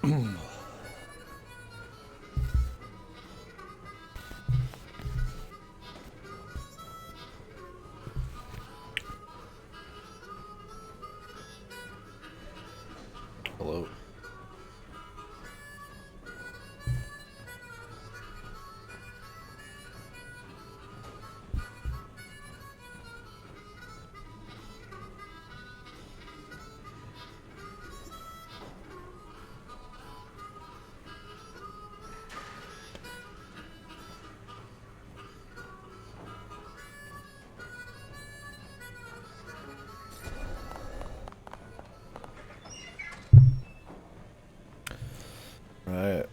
Hello. Right.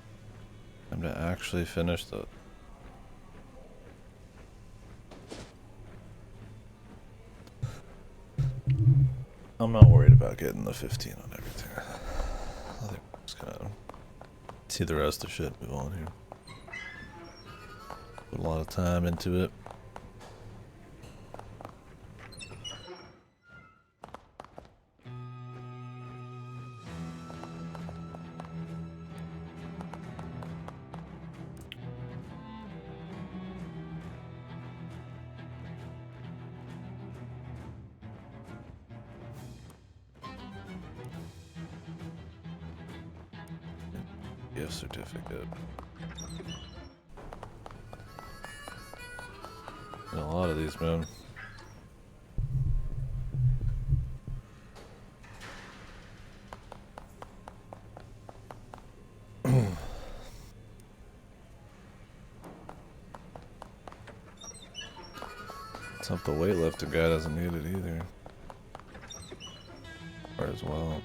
Time to actually finish the... I'm not worried about getting the 15 on everything. I think I'm just gonna see the rest of shit move on here. Put a lot of time into it. Gift certificate. And a lot of these, man. Let's hope the weightlifting guy doesn't need it either. Or as well.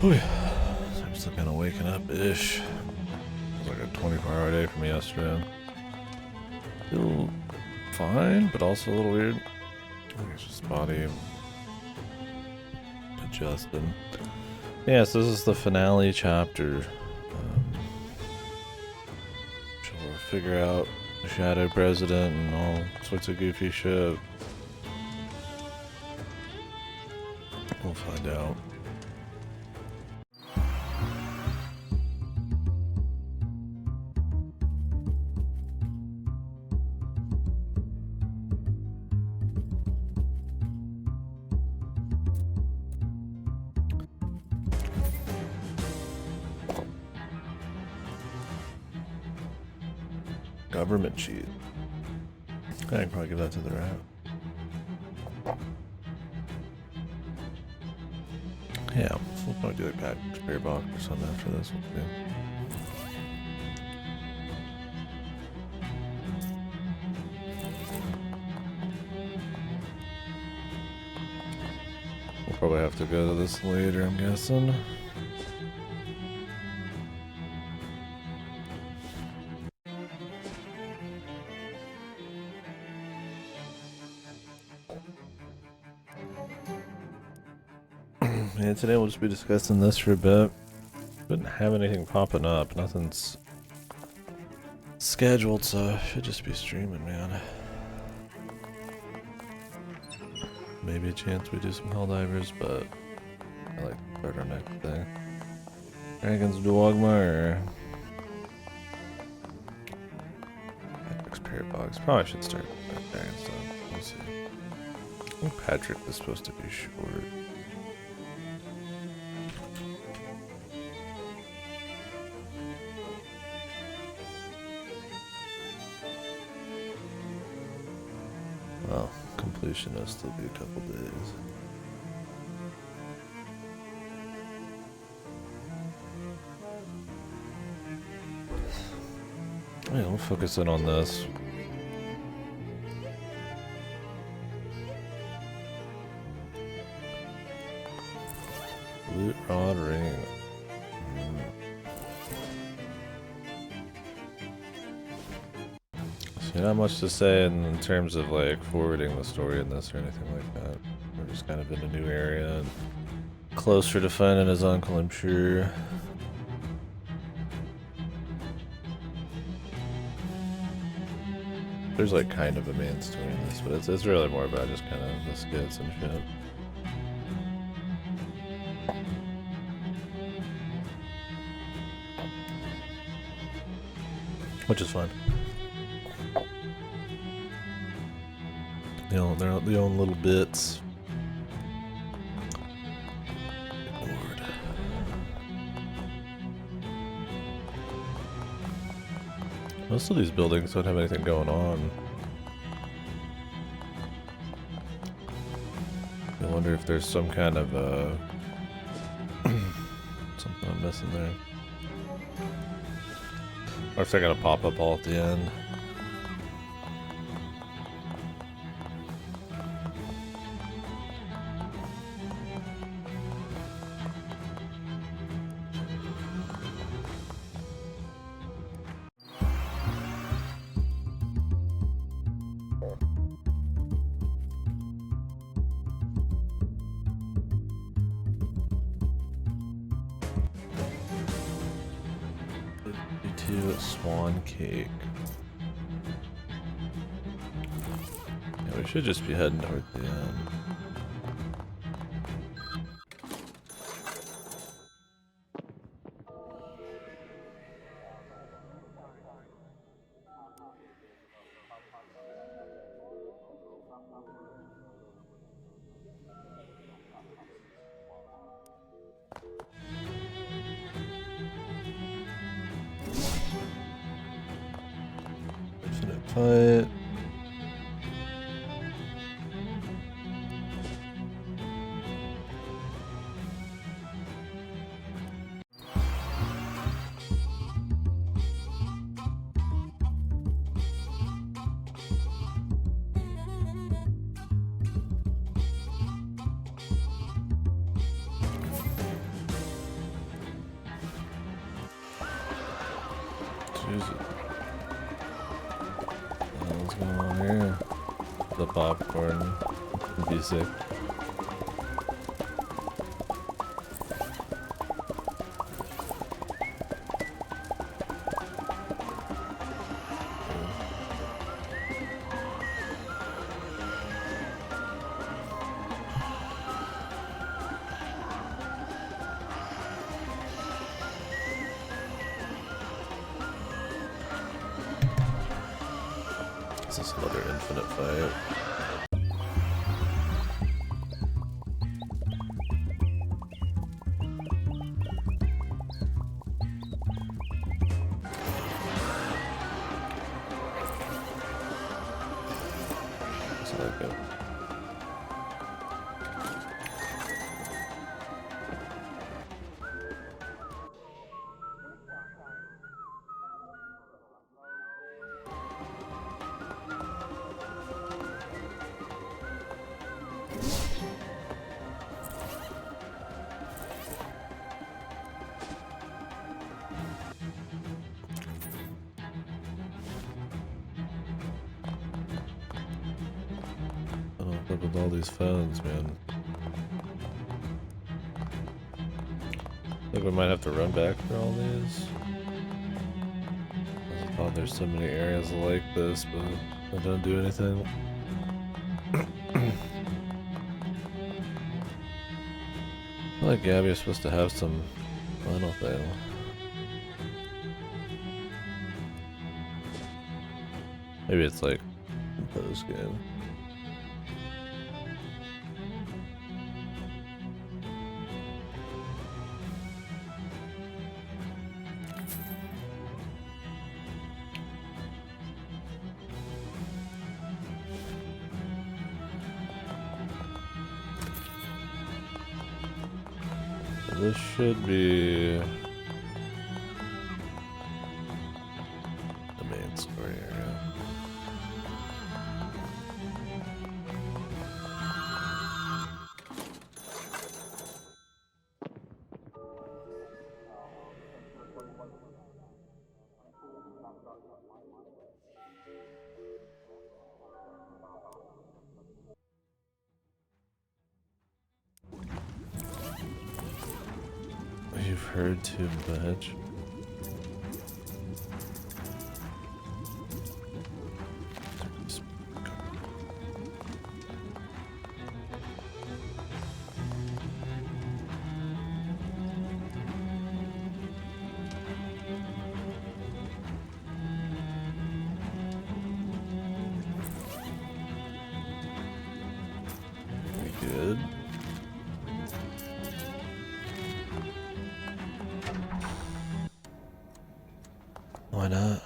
Oh yeah, I'm still kind of waking up-ish. It was like a 24-hour day for me yesterday. Feel fine, but also a little weird. I think it's just body adjusting. Yeah, so this is the finale chapter. We'll figure out the shadow president and all sorts of goofy shit. We'll find out. Government cheat. I can probably give that to the rat. Yeah, we'll probably do a pack spare box or something after this one too. We'll probably have to go to this later, I'm guessing. Yeah, today we'll just be discussing this for a bit. Didn't have anything popping up. Nothing's scheduled, so should just be streaming, man. Maybe a chance we do some Helldivers, but I like the turtleneck thing. Dragon's Dogma or Patrick's Parrot Box. Probably should start with Dragon's Dogma. We'll see. I think Patrick was supposed to be short. Well, completion will still be a couple days. Yeah, we'll focus in on this. Loot Rod Ring. So not much to say in terms of like forwarding the story in this or anything like that. We're just kind of in a new area and closer to finding his uncle, I'm sure. There's like kind of a main story in this, but it's really more about just kind of the skits and shit. Which is fun. They're the own little bits. Lord. Most of these buildings don't have anything going on. I wonder if there's some kind of something I'm missing there. Or if they're gonna pop up all at the end. Swan cake. Yeah, we should just be heading toward the end. Fight. Jesus. What's going on here? The popcorn would be sick. This is another infinite fight. So that go. With all these phones, man. think we might have to run back for all these. I thought there's so many areas like this, but they don't do anything. I feel like Gabby's supposed to have some final thing. Maybe it's like post game. This should be the main story area. You've heard too much. Good. Why not?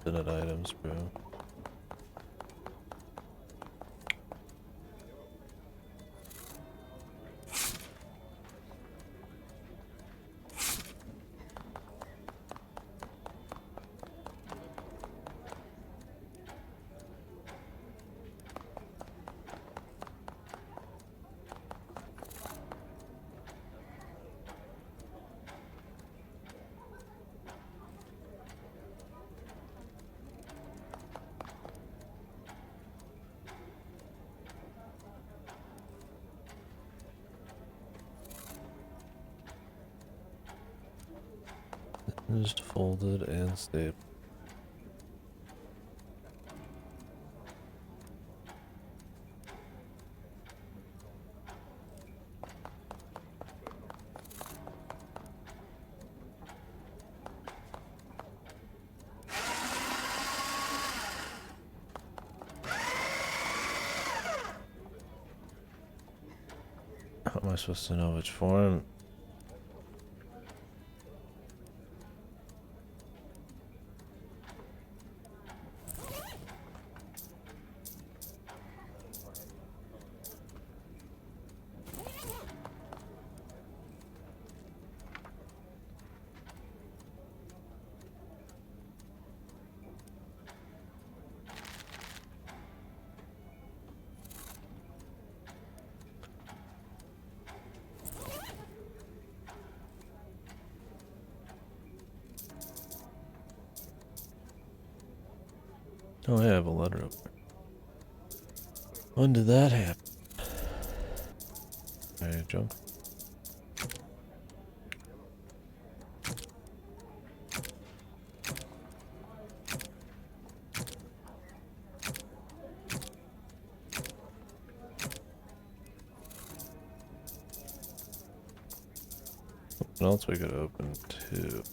Infinite items, bro. Just folded and stapled. How am I supposed to know which form? Oh, I have a letter up there. When did that happen? Alright, jump. What else we could open too?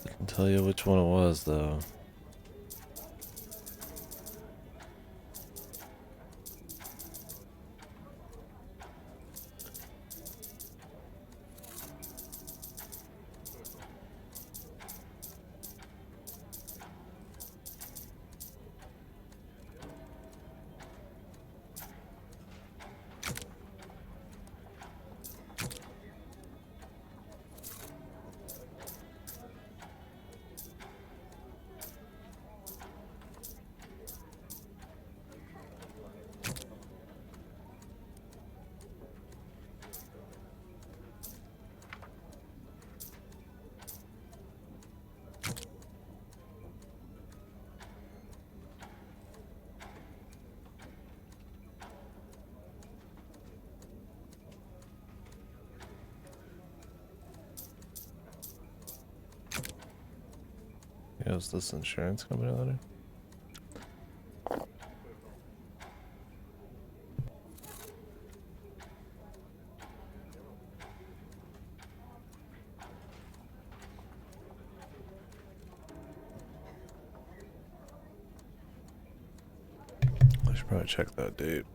I can tell you which one it was though. Is this insurance company letter? I should probably check that date.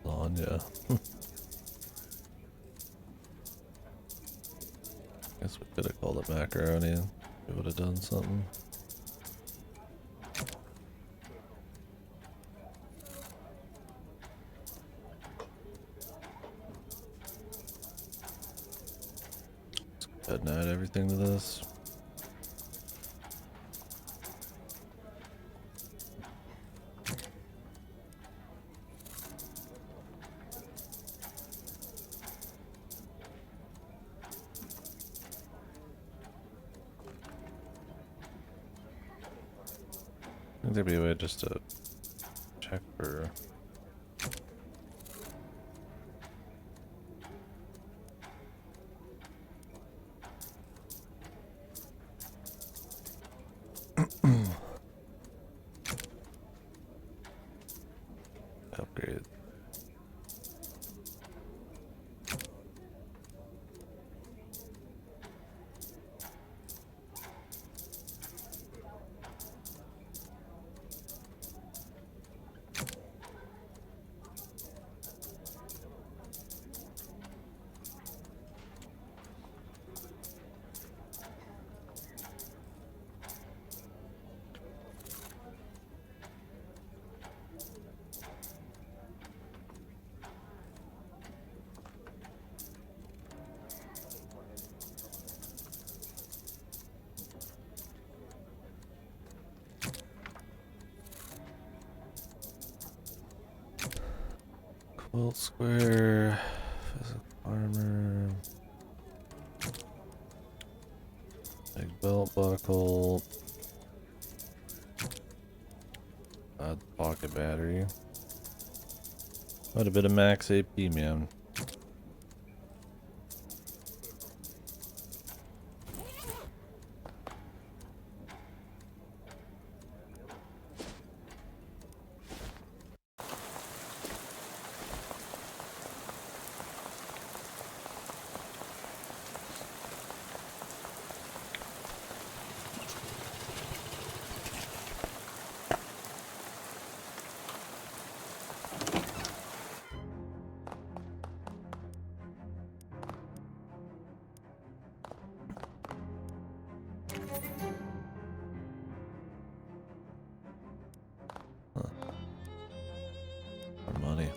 Lasagna. Guess we could have called it macaroni. We would have done something. Let's go ahead and add everything to this. I think there'd be a way just to check for upgrade. Quilt square, physical armor, big belt buckle, pocket battery. Quite a bit of max AP, man. More money.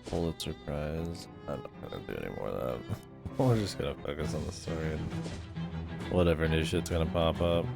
Pulitzer Prize. I'm not gonna do any more of that. We're just gonna focus on the story and whatever new shit's gonna pop up.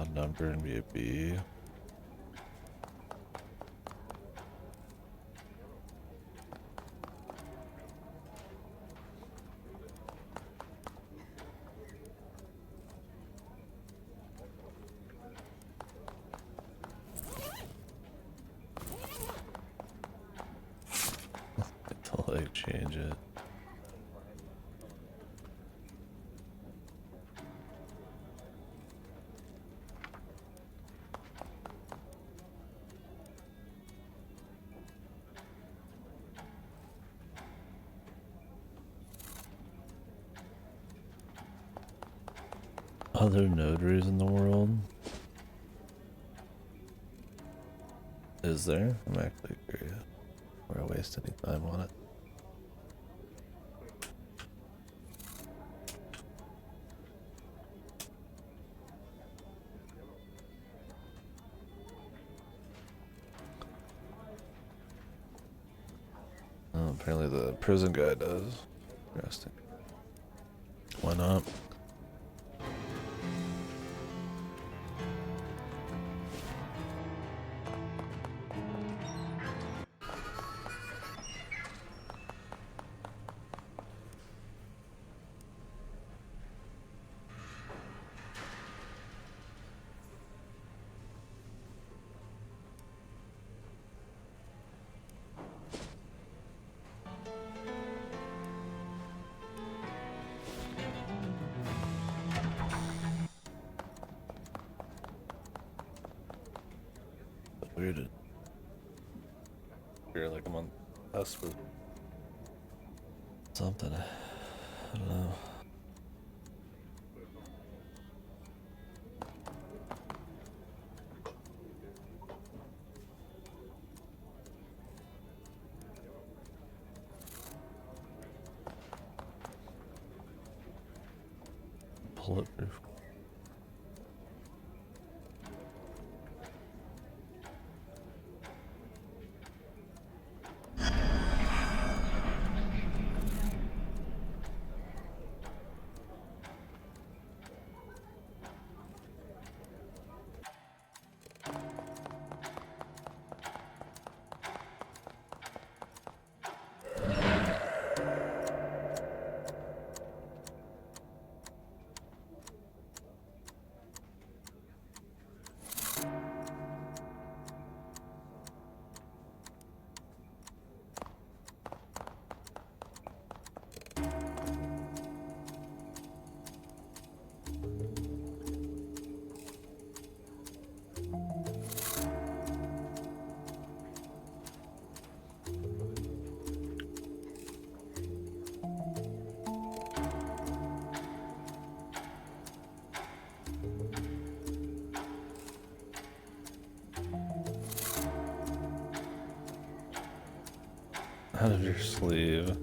odd number and be a B. To like change it. Other notaries in the world? Is there? I'm actually curious. Or I waste any time on it. Oh, apparently the prison guy does. Interesting. Why not? Weird. You're like I'm on the cusp of something. I don't know. Bulletproof. Out of your sleeve.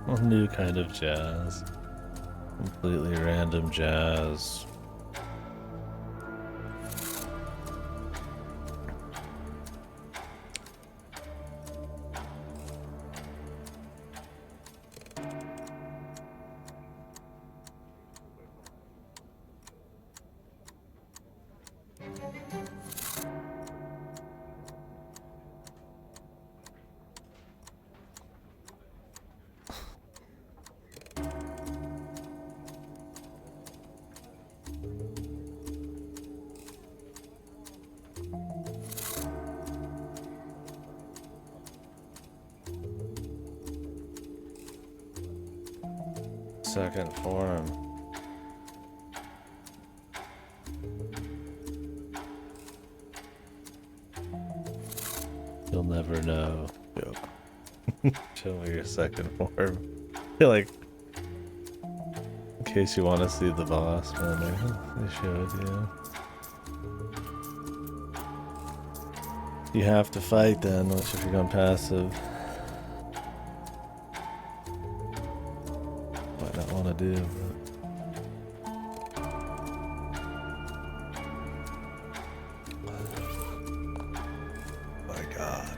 A new kind of jazz. Completely random jazz. second form. You'll never know. Joke. Show me your second form. I feel like, in case you want to see the boss, man, they showed you. You have to fight then, unless if you're going passive. Might not want to do, but... My god.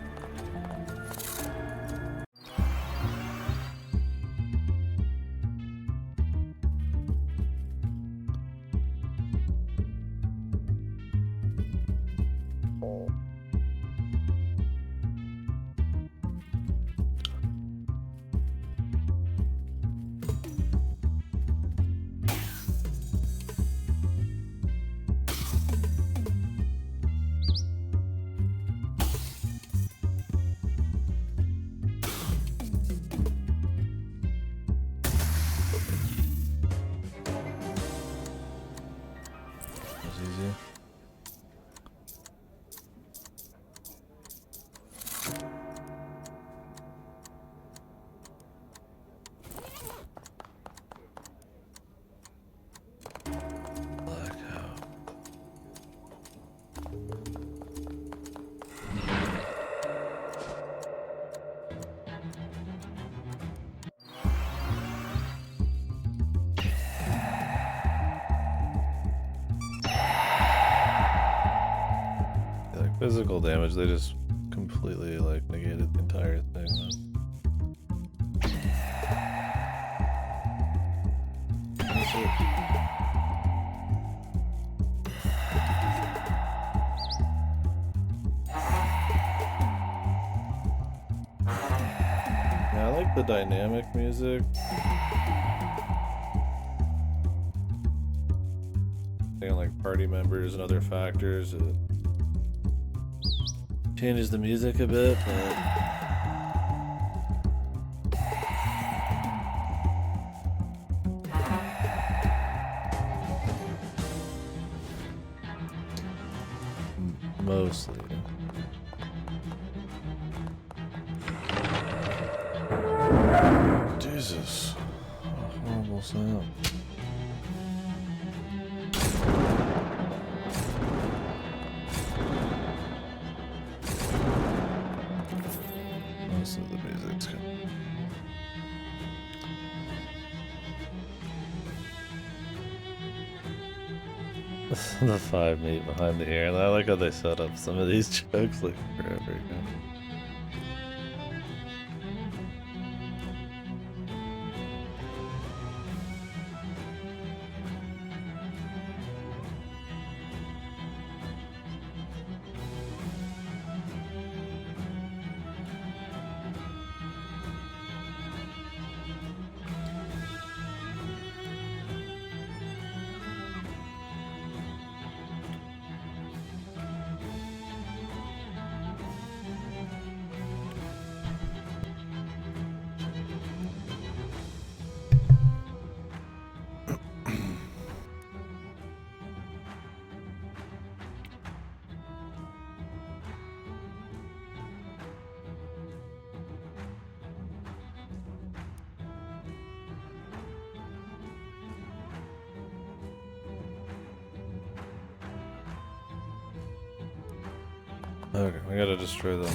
Easy. Blackout. Like physical damage, they just completely like negated the entire thing. Yeah, I like the dynamic music. And like party members and other factors. It changes the music a bit, but mostly. Jesus, what a horrible sound. Most of the music's good. The 5 meat behind the ear, and I like how they set up some of these jokes like forever ago. Okay, we gotta destroy them.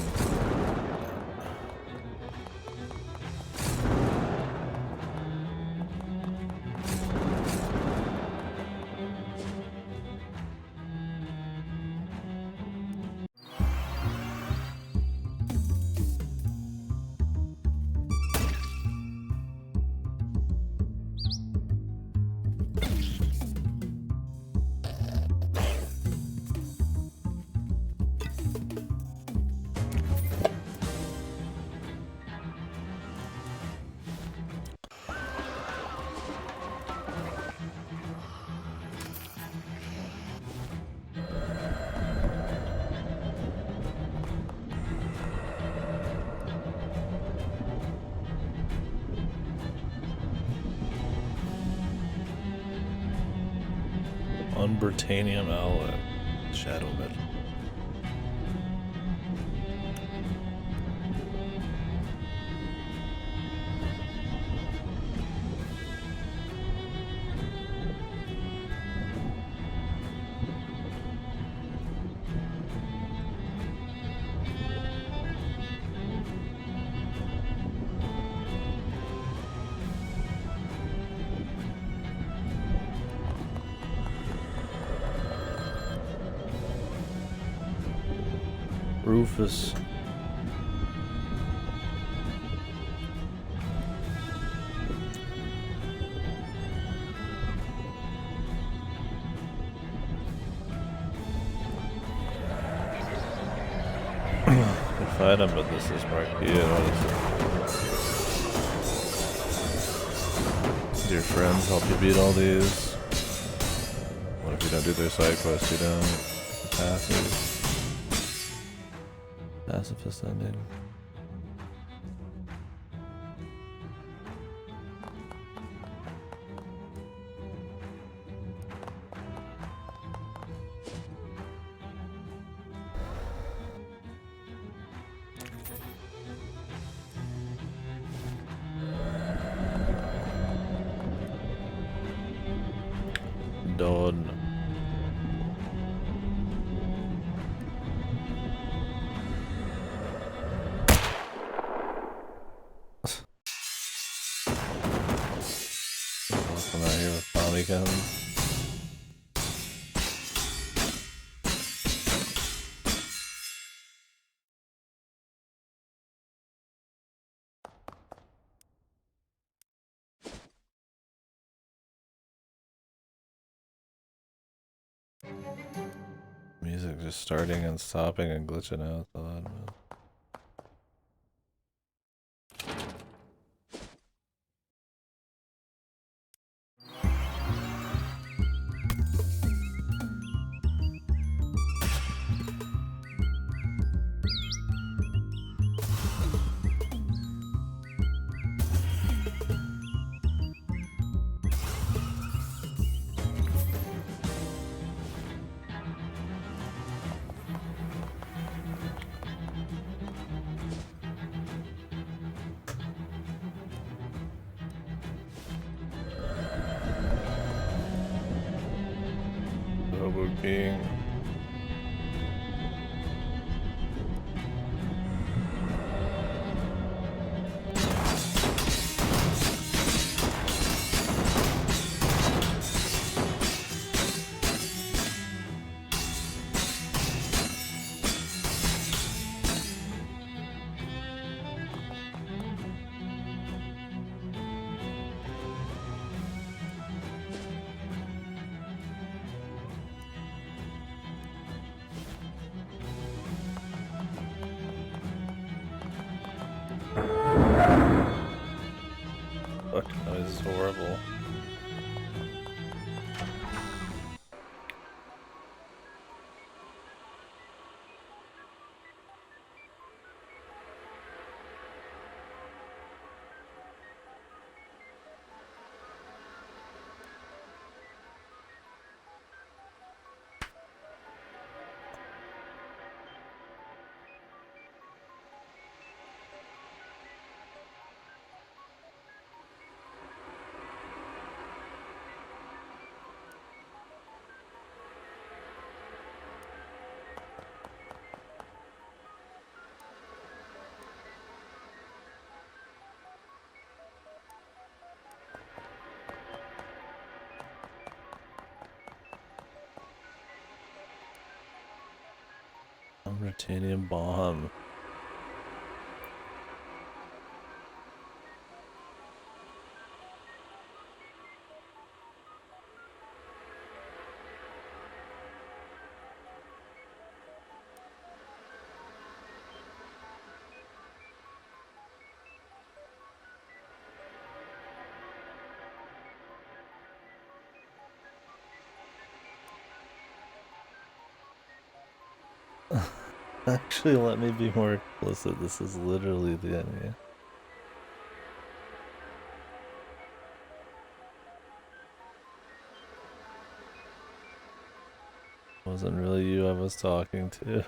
Unbritanium alloy. Shadow metal. Rufus. Can fight him, but this is Marquis. What is it? Do your friends help you beat all these? What if you don't do their side quests? You don't. Passive. Pacifist ending. Dawn. Walking out here with Tommy guns. Music just starting and stopping and glitching out. So I don't know. King. Fuck, noise is horrible. Titanium bomb. Actually, let me be more explicit. This is literally the enemy. Wasn't really you I was talking to.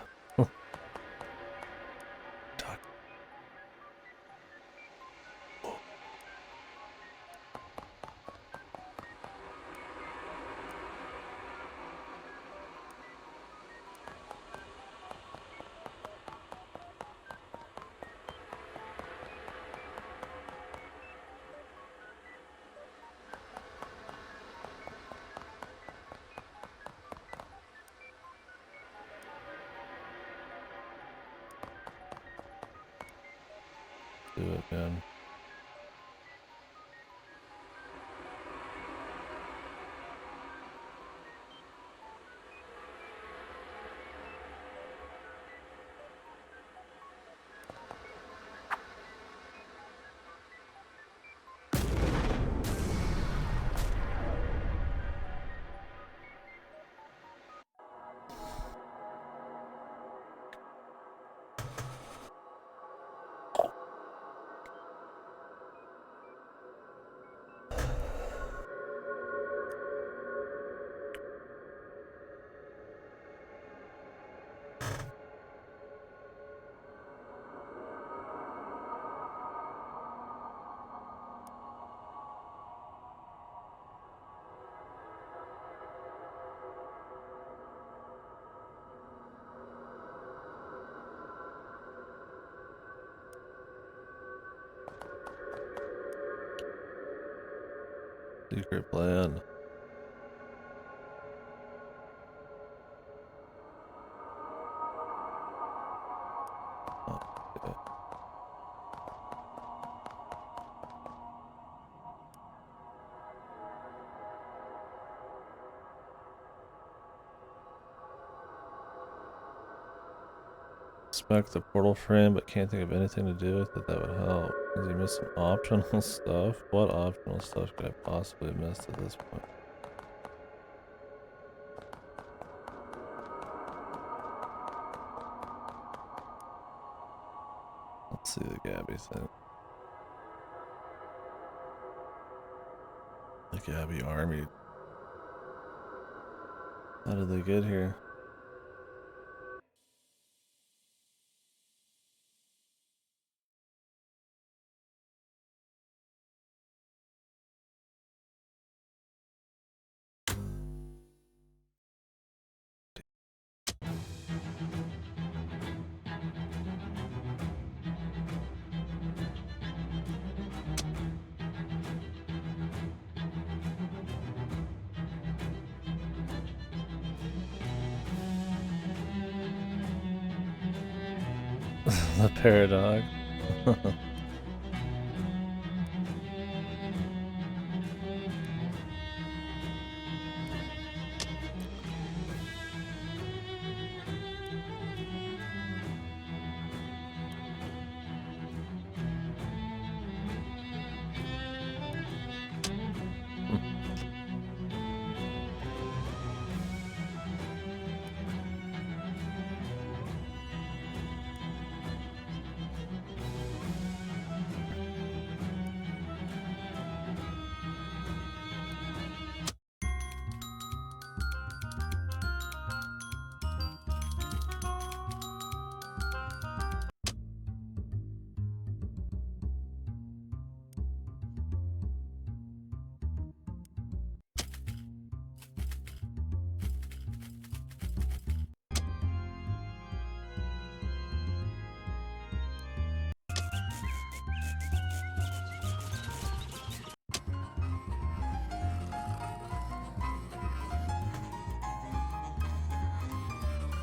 Do it, man. Secret plan. Okay. Inspect the portal frame, but can't think of anything to do with it that would help. Has he missed some optional stuff? What optional stuff could I possibly have missed at this point? Let's see the Gabby thing. The Gabby army. How did they get here? The paradox.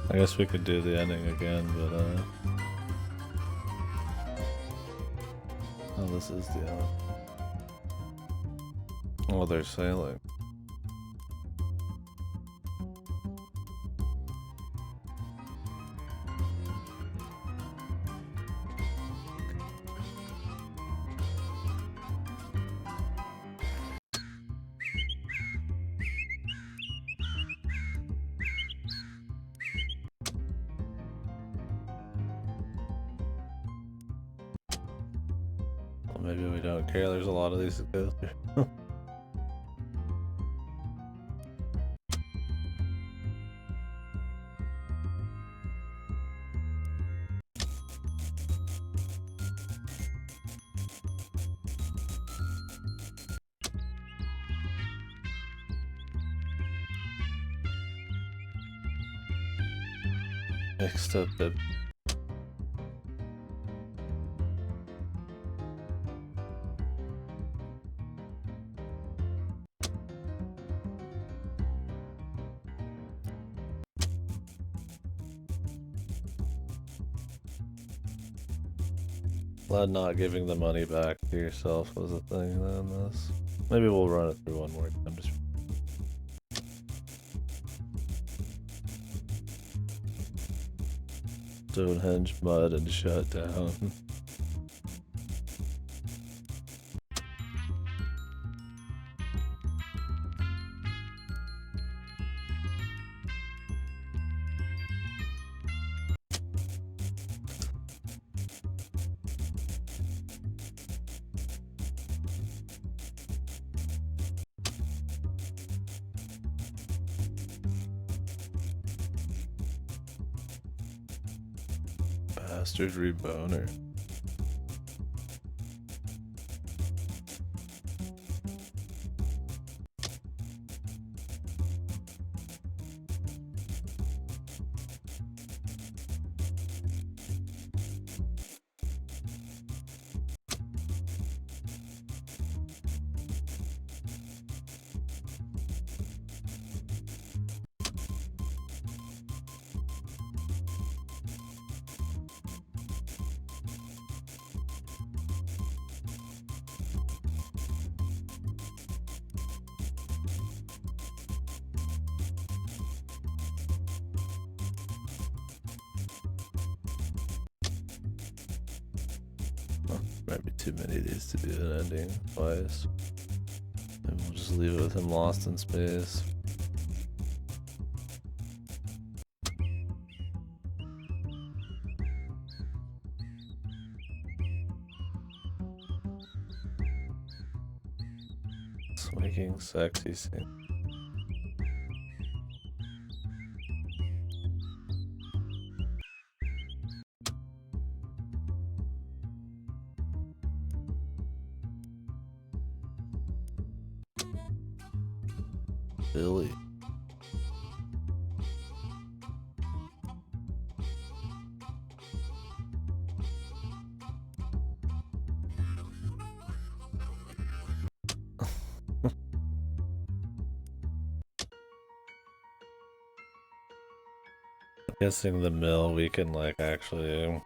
I guess we could do the ending again, but oh, this is the end. Oh, they're sailing. Well, maybe we don't care. There's a lot of these to go through. Mixed up the glad not giving the money back to yourself was a thing then this. Maybe we'll run it through one more time. Just Stonehenge mud and shut down. Bastard reboner. Might be too many of these to do an ending twice. Maybe we'll just leave it with him lost in space. Swinging sexy scene. Billy. Guessing the mill we can like actually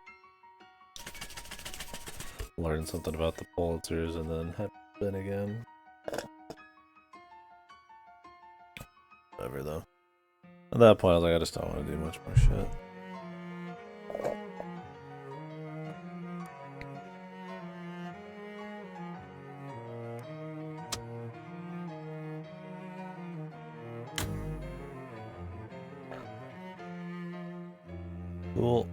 learn something about the Pulitzers and then have it again. Whatever though. At that point I was like, I just don't want to do much more shit. Cool.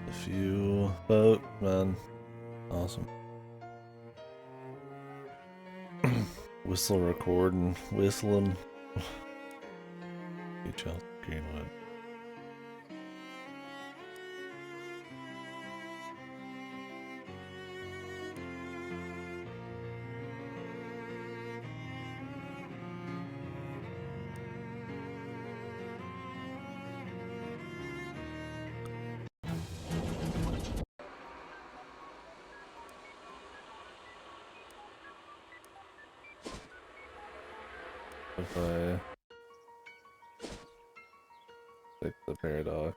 If you vote, man, awesome. Whistle record and whistling. Each out Greenwood. If I fix the paradox.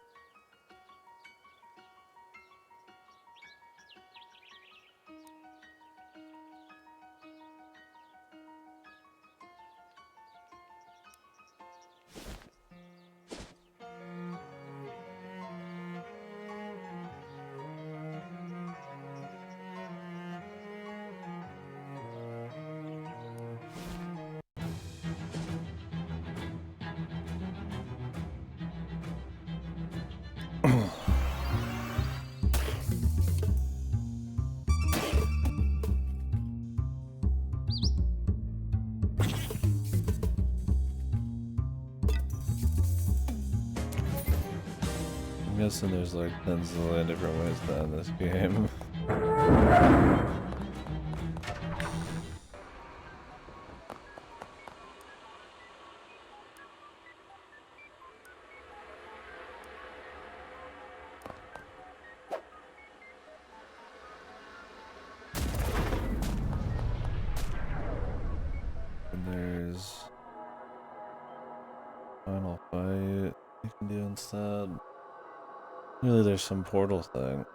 I'm guessing there's like 10 zillion different ways to end this game. And there's final fight you can do instead. Really, there's some portal thing.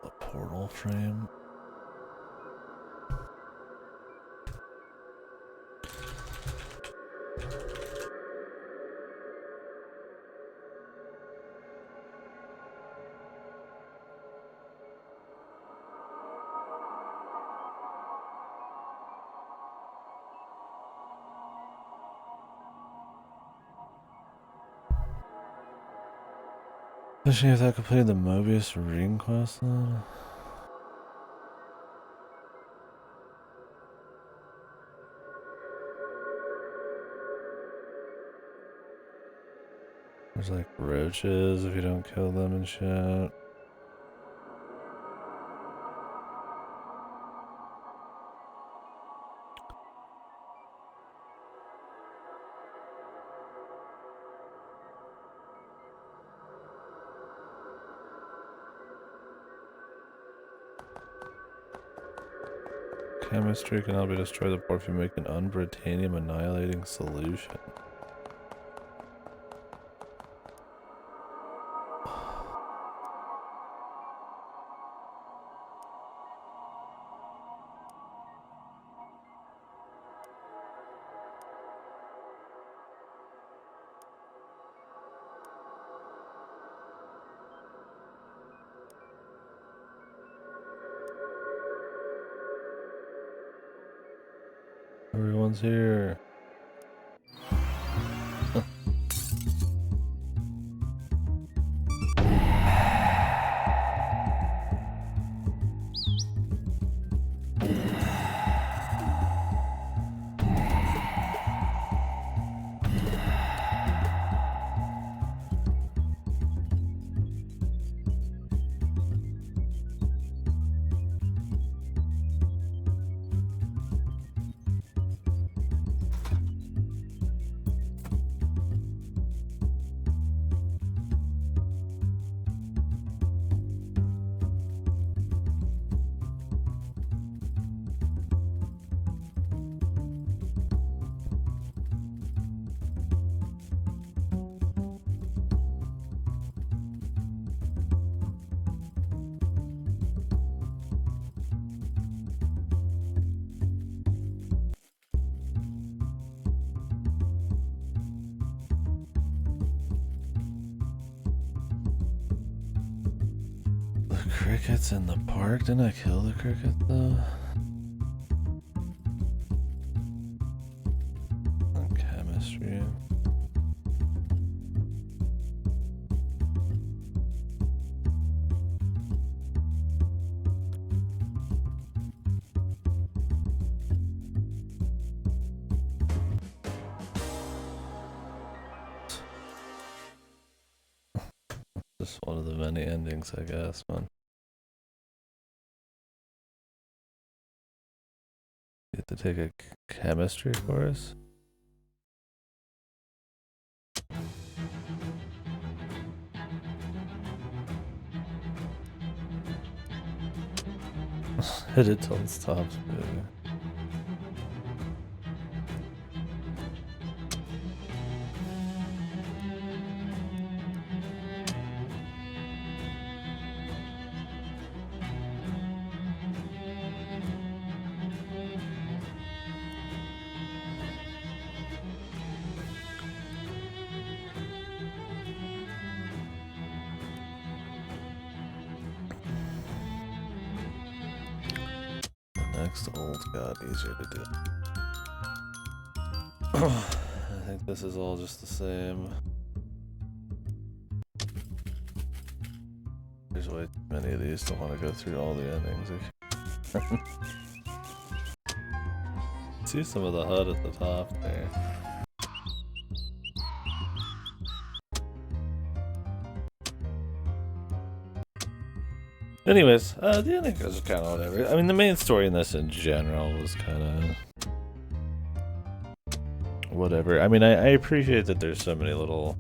A portal frame. Especially if that completed the Mobius ring quest then. There's like roaches if you don't kill them and shit. Chemistry can help you destroy the port if you make an unbritanium annihilating solution. Everyone's here. Crickets in the park? Didn't I kill the cricket though? On chemistry. Just one of the many endings, I guess, man. You have to take a chemistry course? Hit it till it stops moving. Next old got easier to do. I think this is all just the same. There's way too many of these to want to go through all the endings. See some of the HUD at the top there. Anyways, the ending was kind of whatever. I mean, the main story in this in general was kind of whatever. I mean, I appreciate that there's so many little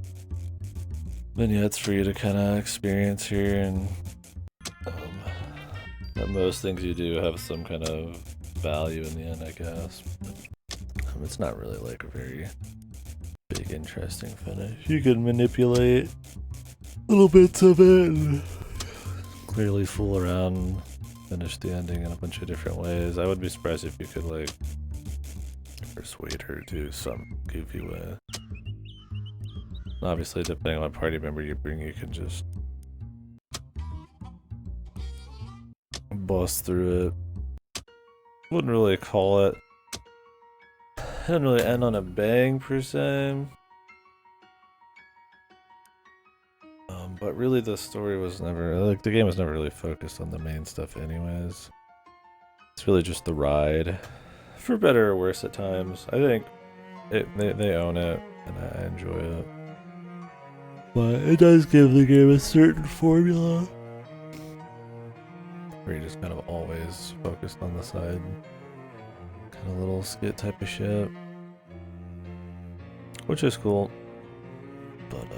vignettes for you to kind of experience here, and that most things you do have some kind of value in the end, I guess. But, it's not really like a very big, interesting finish. You can manipulate little bits of it and clearly fool around and finish the ending in a bunch of different ways. I would be surprised if you could, like, persuade her to some goofy way. Obviously, depending on what party member you bring, you can just bust through it. Wouldn't really call it. It didn't really end on a bang per se. But really, the story was never, like, the game was never really focused on the main stuff anyways. It's really just the ride. For better or worse at times. I think they own it, and I enjoy it. But it does give the game a certain formula, where you're just kind of always focused on the side. Kind of little skit type of shit. Which is cool. But,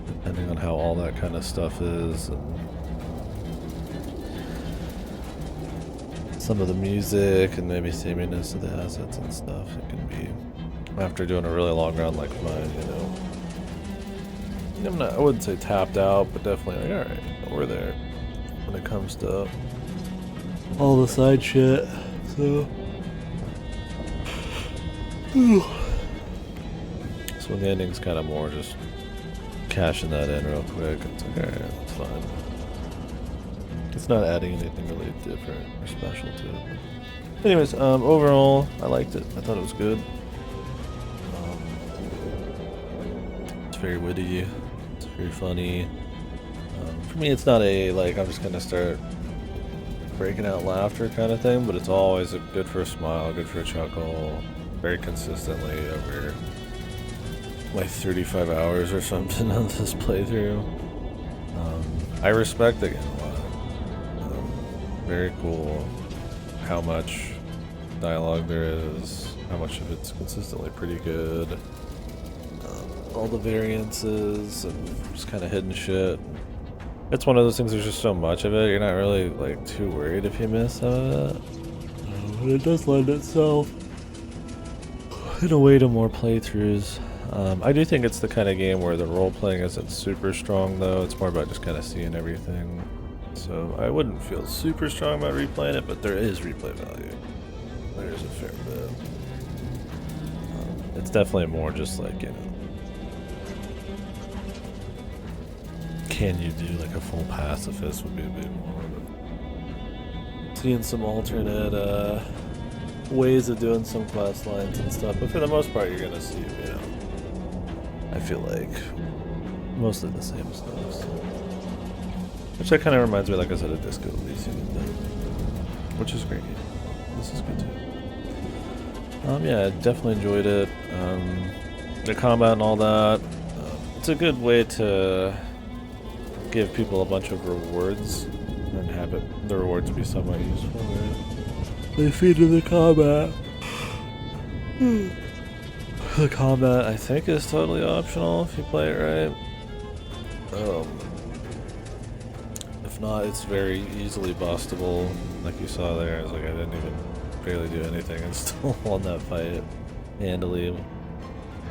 depending on how all that kind of stuff is, and some of the music and maybe sameness of the assets and stuff, it can be, after doing a really long run like mine, you know, I wouldn't say tapped out, but definitely like, alright, we're there when it comes to all the side shit, so. So when the ending's kind of more just cashing that in real quick, it's like, alright, that's fine. It's not adding anything really different or special to it. Anyways, overall, I liked it. I thought it was good. It's very witty. It's very funny. For me, it's not a, like, I'm just gonna start breaking out laughter kind of thing, but it's always good for a smile, good for a chuckle, very consistently over like 35 hours or something on this playthrough. I respect the game a lot. Very cool how much dialogue there is, how much of it's consistently pretty good. All the variances and just kind of hidden shit. It's one of those things, there's just so much of it, you're not really like too worried if you miss some of it. But it does lend itself in a way to more playthroughs. I do think it's the kind of game where the role-playing isn't super strong though, it's more about just kind of seeing everything. So I wouldn't feel super strong about replaying it, but there is replay value. There's a fair bit. It's definitely more just like, you know, can you do like a full pacifist would be a bit more. But seeing some alternate ways of doing some quest lines and stuff, but for the most part you're gonna see, you know, I feel like mostly the same stuff. So. Which that kind of reminds me, like I said, of Disco Elysium, which is great. This is good too. Yeah, I definitely enjoyed it. The combat and all that. It's a good way to give people a bunch of rewards and have the rewards be somewhat useful. Right? They feed into the combat. The combat, I think, is totally optional if you play it right. If not, it's very easily bustable. Like you saw there, I was like, I didn't even barely do anything and still won that fight handily.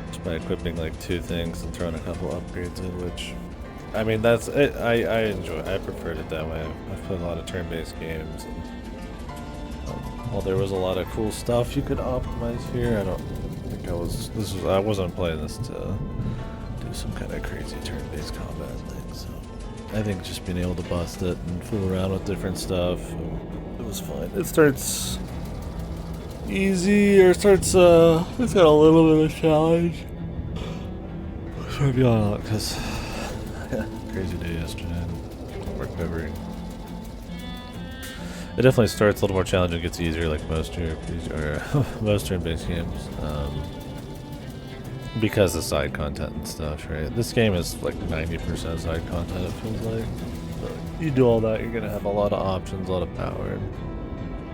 Just by equipping like 2 things and throwing a couple upgrades in, which, I mean, that's it. I enjoy it. I preferred it that way. I've played a lot of turn-based games, and while there was a lot of cool stuff you could optimize here, I don't think I wasn't playing this to do some kind of crazy turn-based combat thing, so I think just being able to bust it and fool around with different stuff, it was fine. It starts easy, or starts, it's got a little bit of a challenge. Sure, be honest, because crazy day yesterday, recovering. It definitely starts a little more challenging, gets easier like most most turn-based games. Because of side content and stuff, right? This game is like 90% side content, it feels like. So you do all that, you're gonna have a lot of options, a lot of power.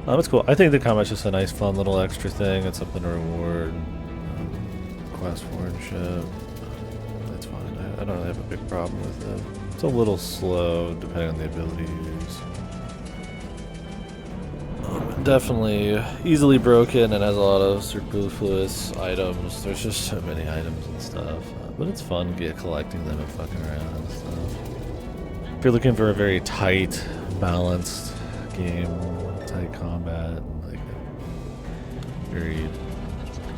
It's cool. I think the combat's just a nice, fun little extra thing. It's something to reward, quest for and shit. That's fine. I don't really have a big problem with it. It's a little slow, depending on the ability you use. Definitely easily broken and has a lot of superfluous items. There's just so many items and stuff. But it's fun collecting them and fucking around and stuff. If you're looking for a very tight, balanced game, tight combat, and like a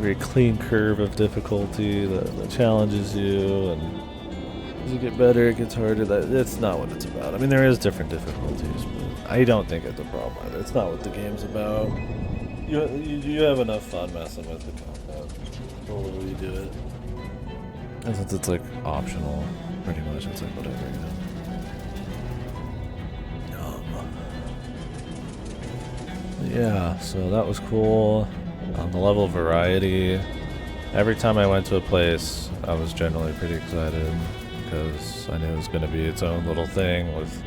very clean curve of difficulty that challenges you, and as you get better, it gets harder. That's not what it's about. I mean, there is different difficulties, but I don't think it's a problem either. It's not what the game's about. You have enough fun messing with the combat. The way you do it. And since it's like optional, pretty much, it's like whatever, you know. Yeah, so that was cool. On the level of variety, every time I went to a place, I was generally pretty excited because I knew it was going to be its own little thing with,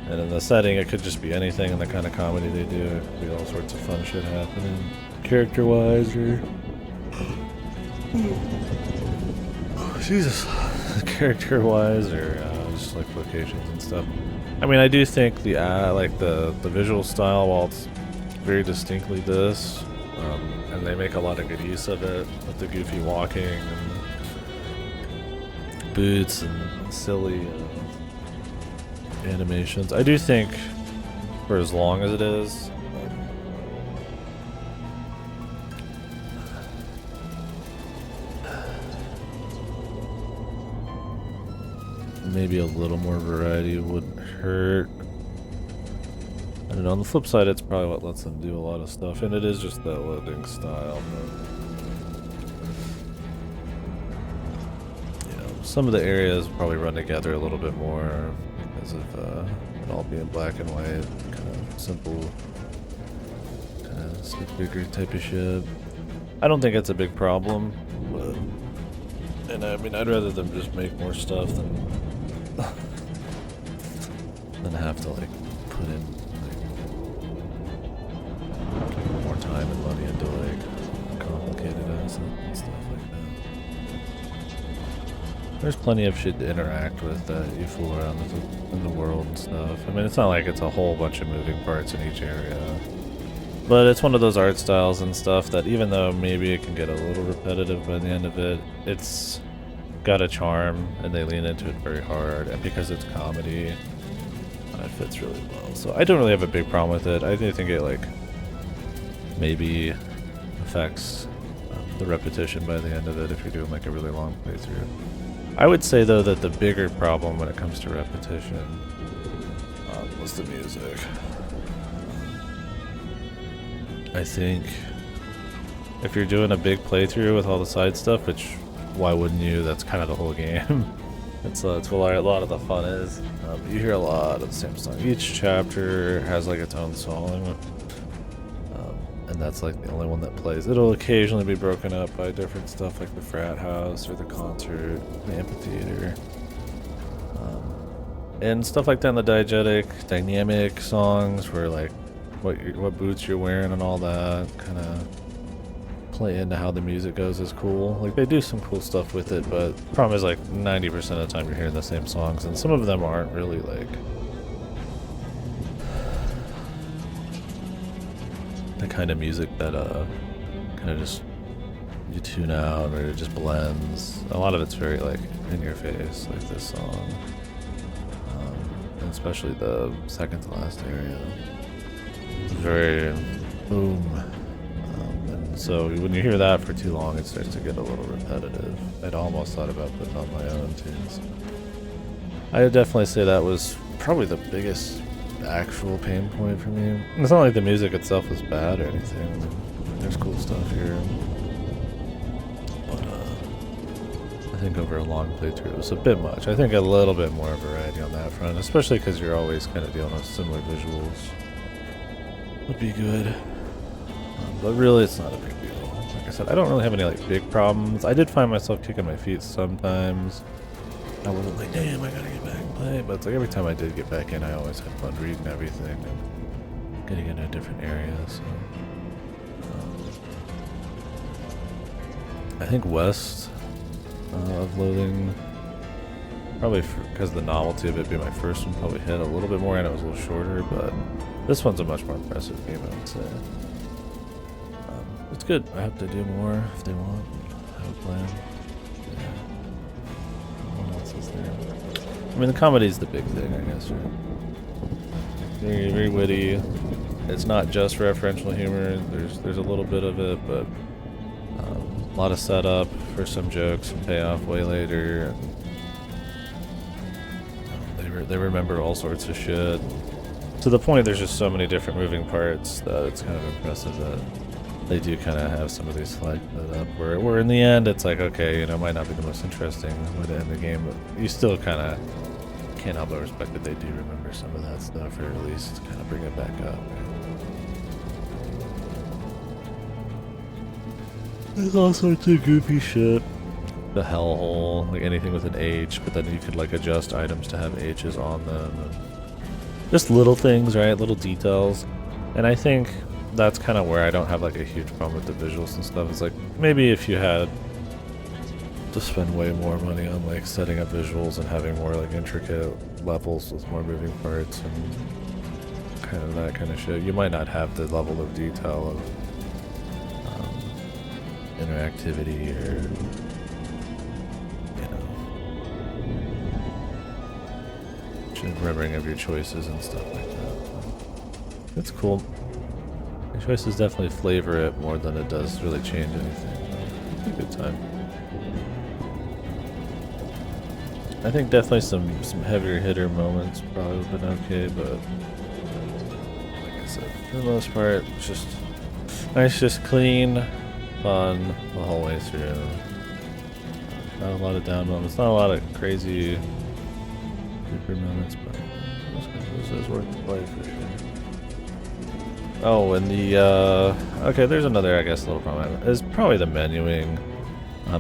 and in the setting it could just be anything in the kind of comedy they do. It could be all sorts of fun shit happening, character-wise or Jesus, character-wise or just like locations and stuff. I mean, I do think the like the visual style, while it's very distinctly this, and they make a lot of good use of it with the goofy walking and boots and silly animations. I do think, for as long as it is, maybe a little more variety wouldn't hurt. I don't know, on the flip side, it's probably what lets them do a lot of stuff, and it is just that Loathing style, but, you know, some of the areas probably run together a little bit more because of it all being black and white, kind of simple, kind of stick figure type of shit. I don't think it's a big problem, but, and I mean, I'd rather them just make more stuff than have to like put in like more time and money into like complicated assets and stuff like that. There's plenty of shit to interact with that you fool around with in the world and stuff. I mean, it's not like it's a whole bunch of moving parts in each area, but it's one of those art styles and stuff that even though maybe it can get a little repetitive by the end of it, it's got a charm and they lean into it very hard, and because it's comedy, it fits really well. So I don't really have a big problem with it. I do think it like maybe affects the repetition by the end of it if you're doing like a really long playthrough. I would say though that the bigger problem when it comes to repetition was the music. I think if you're doing a big playthrough with all the side stuff, which why wouldn't you? That's kind of the whole game. It's where a lot of the fun is. You hear a lot of the same song. Each chapter has like its own song, and that's like the only one that plays. It'll occasionally be broken up by different stuff like the frat house or the concert, the amphitheater, and stuff like that in the diegetic, dynamic songs where like what boots you're wearing and all that kind of play into how the music goes is cool. Like they do some cool stuff with it, but the problem is like 90% of the time you're hearing the same songs, and some of them aren't really like the kind of music that kind of just you tune out or it just blends. A lot of it's very like in your face, like this song, and especially the second to last area. It's very boom. So when you hear that for too long, it starts to get a little repetitive. I'd almost thought about putting on my own tunes. I would definitely say that was probably the biggest actual pain point for me. It's not like the music itself was bad or anything. There's cool stuff here. But I think over a long playthrough it was a bit much. I think a little bit more variety on that front, especially because you're always kind of dealing with similar visuals. Would be good. But really it's not a big deal. Like I said, I don't really have any like big problems. I did find myself kicking my feet sometimes. I wasn't like, damn, I gotta get back and play. But it's like every time I did get back in, I always had fun reading everything and getting into a different area. So I think West of Loathing, probably because the novelty of it being my first one, probably hit a little bit more and it was a little shorter. But this one's a much more impressive game, I would say. It's good. I hope they do more if they want. I have a plan. Yeah. What else is there? I mean, the comedy's the big thing, I guess, right? Very, very witty. It's not just referential humor. There's a little bit of it, but a lot of setup for some jokes and payoff way later. And, they remember all sorts of shit. To the point, there's just so many different moving parts that it's kind of impressive that they do kind of have some of these flags set up where in the end it's like, okay, you know, it might not be the most interesting way to end the game, but you still kind of can't help but respect that they do remember some of that stuff, or at least kind of bring it back up. There's all sorts of goofy shit. The hellhole, like anything with an H, but then you could like adjust items to have H's on them. And just little things, right? Little details. And I think that's kind of where I don't have like a huge problem with the visuals and stuff. It's like maybe if you had to spend way more money on like setting up visuals and having more like intricate levels with more moving parts and kind of that kind of shit, you might not have the level of detail of interactivity or, you know, remembering of your choices and stuff like that. It's cool. Your choices definitely flavor it more than it does really change anything. It's a good time. I think definitely some heavier hitter moments probably would have been okay, but like I said, for the most part, it's just nice, just clean, fun the whole way through. Not a lot of down moments, not a lot of crazy super moments, but this is worth the play for sure. Oh, and the okay, there's another, I guess, little problem. Is probably the menuing.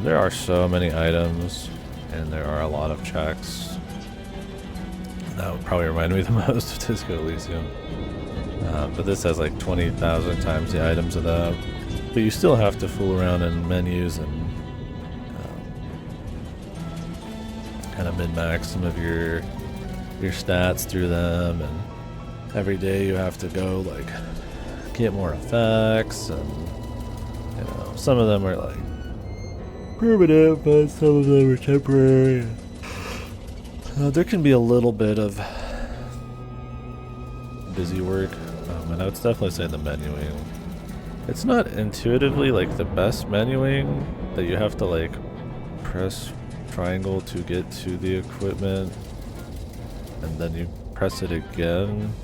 There are so many items, and there are a lot of checks. That would probably remind me the most of Disco Elysium. But this has like 20,000 times the items of that. But you still have to fool around in menus and kind of min-max some of your stats through them. And every day you have to go like get more effects, and you know, some of them are like permanent, but some of them are temporary. There can be a little bit of busy work, and I would definitely say the menuing. It's not intuitively like the best menuing, that you have to like press triangle to get to the equipment, and then you press it again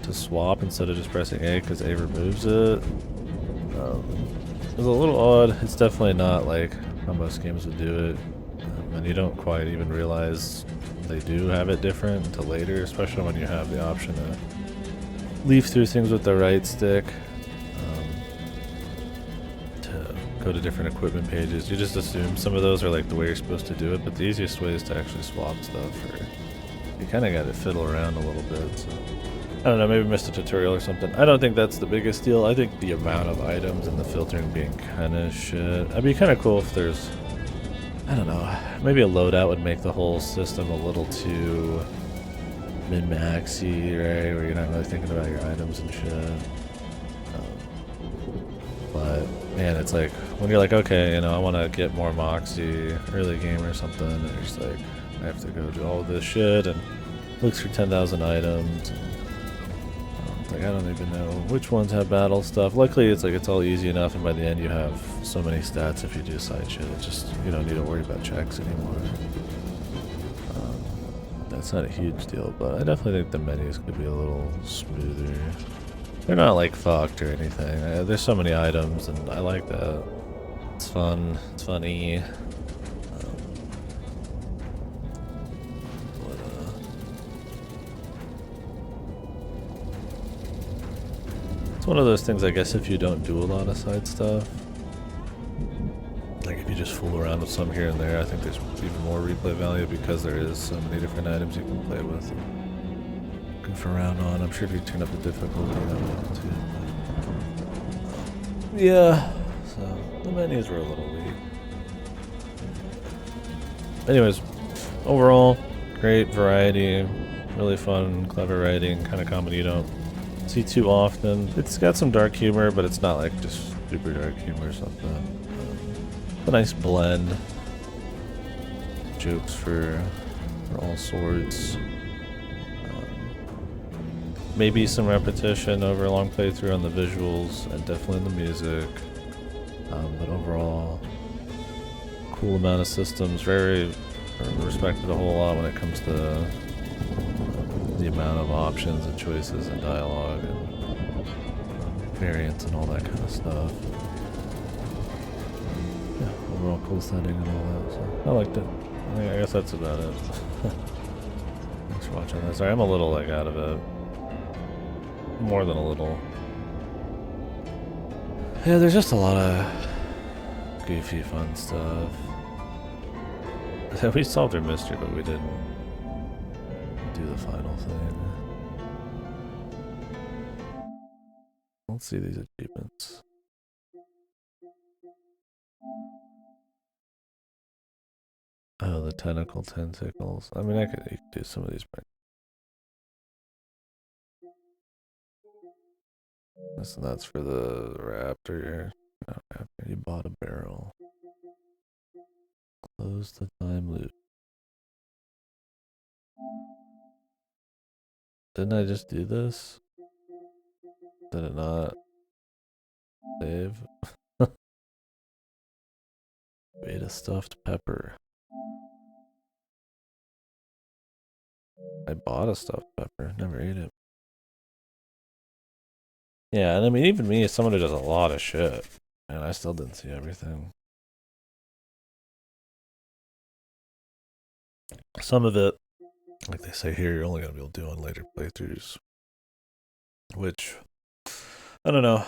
to swap instead of just pressing A because A removes it. It's a little odd. It's definitely not like how most games would do it, and you don't quite even realize they do have it different until later, especially when you have the option to leaf through things with the right stick to go to different equipment pages. You just assume some of those are like the way you're supposed to do it, but the easiest way is to actually swap stuff, or you kind of got to fiddle around a little bit. So I don't know, maybe missed a tutorial or something. I don't think that's the biggest deal. I think the amount of items and the filtering being kind of shit. It'd be kind of cool if there's, I don't know, maybe a loadout would make the whole system a little too min-maxy, right? Where you're not really thinking about your items and shit. But man, it's like when you're like, okay, you know, I want to get more moxie early game or something, and you're just like, I have to go do all this shit and look through 10,000 items. And, like, I don't even know which ones have battle stuff. Luckily, it's like it's all easy enough, and by the end you have so many stats if you do side shit. It's just, you don't need to worry about checks anymore. It's not a huge deal, but I definitely think the menus could be a little smoother. They're not like fucked or anything. There's so many items, and I like that. It's fun. It's funny. It's one of those things, I guess, if you don't do a lot of side stuff. Like if you just fool around with some here and there, I think there's even more replay value because there is so many different items you can play with and goof around on. I'm sure if you turn up the difficulty, that would too. But, yeah, so the menus were a little weak. Anyways, overall, great variety, really fun, clever writing, kind of comedy you don't see too often. It's got some dark humor, but it's not like just super dark humor or something. A nice blend. Jokes for all sorts. Maybe some repetition over a long playthrough on the visuals and definitely in the music. But overall, cool amount of systems. Very respected a whole lot when it comes to the amount of options and choices and dialogue and variants and all that kind of stuff. Yeah, overall cool setting and all that. So I liked it. I guess that's about it. Thanks for watching this. Sorry, I'm a little like out of it. More than a little. Yeah, there's just a lot of goofy, fun stuff. We solved our mystery, but we didn't do the final thing. Let's see these achievements. Oh, the tentacles. I mean, you could do some of these. So that's for the raptor. No, raptor. You bought a barrel. Close the time loop. Didn't I just do this? Did it not save? Wait, a stuffed pepper. I bought a stuffed pepper, never ate it. Yeah, and I mean, even me, as someone who does a lot of shit, and I still didn't see everything. Some of it, like they say here, you're only going to be able to do on later playthroughs. Which, I don't know.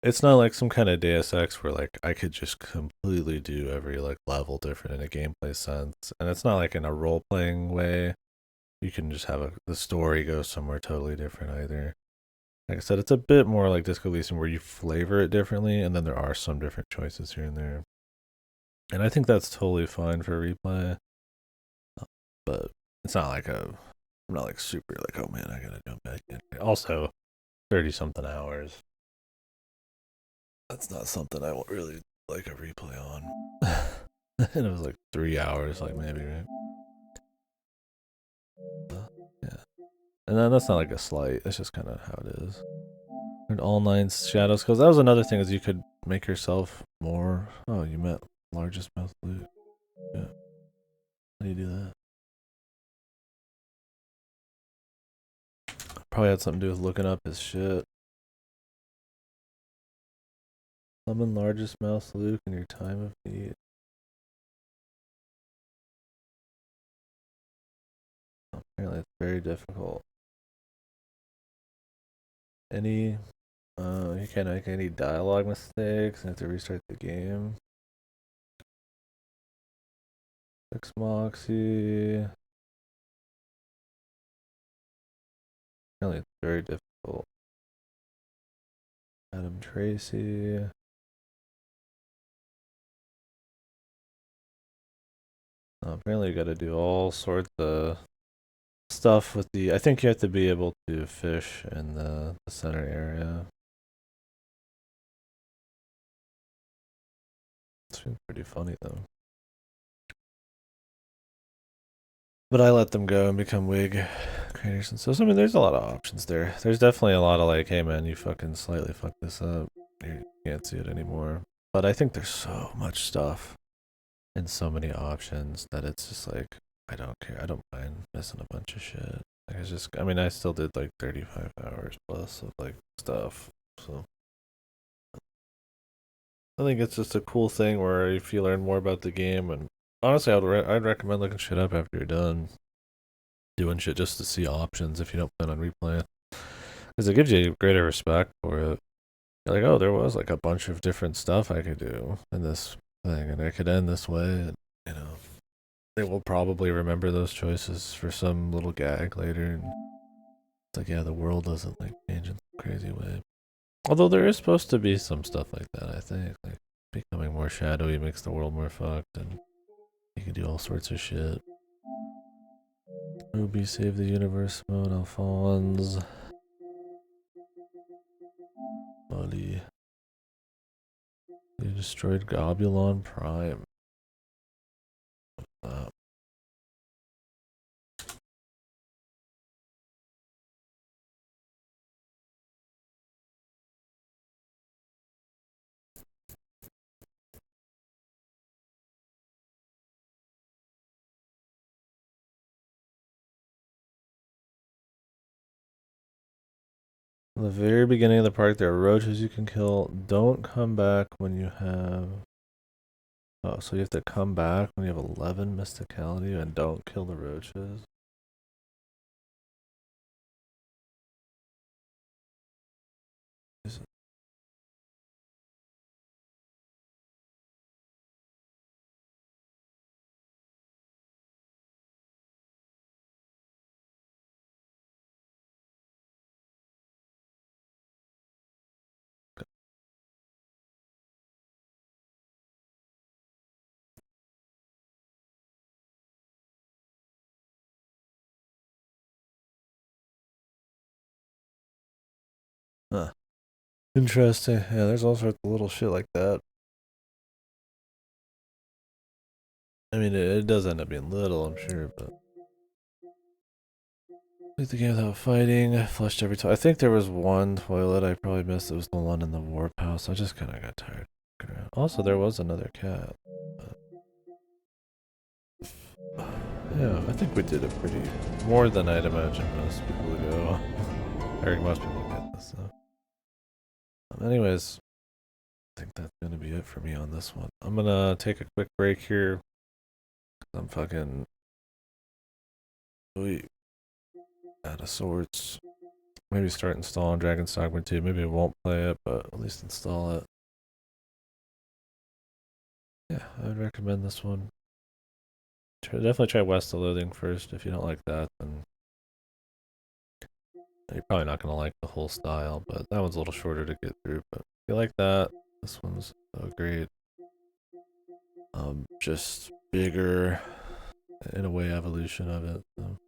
It's not like some kind of Deus Ex where like I could just completely do every like level different in a gameplay sense. And it's not like in a role-playing way. You can just have the story go somewhere totally different either. Like I said, it's a bit more like Disco Elysium where you flavor it differently, and then there are some different choices here and there. And I think that's totally fine for replay. But it's not like I'm not like super like, oh man, I gotta jump back in. Also, 30-something hours. That's not something I won't really like a replay on. And it was like 3 hours, like maybe, right? Yeah. And then that's not like a slight, that's just kind of how it is. And all nine shadows, because that was another thing is you could make yourself more. Oh, you met largest mouth loot. Yeah. How do you do that? Probably had something to do with looking up his shit. Summon largest mouse Luke in your time of need. Apparently it's very difficult. You can't make any dialogue mistakes and have to restart the game. Fix Moxie. Apparently it's very difficult. Adam Tracy. Apparently you gotta do all sorts of stuff with the... I think you have to be able to fish in the center area. It's been pretty funny though. But I let them go and become wig creators and stuff. So, I mean, there's a lot of options there. There's definitely a lot of like, hey man, you fucking slightly fucked this up. You can't see it anymore. But I think there's so much stuff and so many options that it's just like I don't care. I don't mind missing a bunch of shit. Like it's just I mean I still did like 35 hours plus of like stuff. So I think it's just a cool thing where if you learn more about the game and honestly I'd recommend looking shit up after you're done doing shit just to see options if you don't plan on replaying because it gives you greater respect for it. You're like, oh, there was like a bunch of different stuff I could do in this thing, and I could end this way. And, you know, they will probably remember those choices for some little gag later. And it's like, yeah, the world doesn't like change in some crazy way. Although there is supposed to be some stuff like that, I think. Like becoming more shadowy makes the world more fucked, and you can do all sorts of shit. Ruby save the universe mode, Alphonse. Buddy. You destroyed Gobulon Prime. Uh, In the very beginning of the park, there are roaches you can kill. Don't come back when you have. Oh, so you have to come back when you have 11 mysticality and don't kill the roaches. Huh. Interesting. Yeah, there's all sorts of little shit like that. I mean, it does end up being little, I'm sure, but. Played the game without fighting. I flushed every time. I think there was one toilet I probably missed. It was the one in the warp house. I just kind of got tired. Also, there was another cat. Yeah, I think we did a pretty more than I'd imagine most people would go. I think most people would get this. So. Anyways, I think that's gonna be it for me on this one. I'm gonna take a quick break here. I'm fucking out of sorts. Maybe start installing Dragon's Dogma 2. Maybe I won't play it, but at least install it. Yeah, I would recommend this one. Definitely try West of Loathing first. If you don't like that, then you're probably not gonna like the whole style. But that one's a little shorter to get through. But if you like that, this one's great. Just bigger, in a way, evolution of it. So.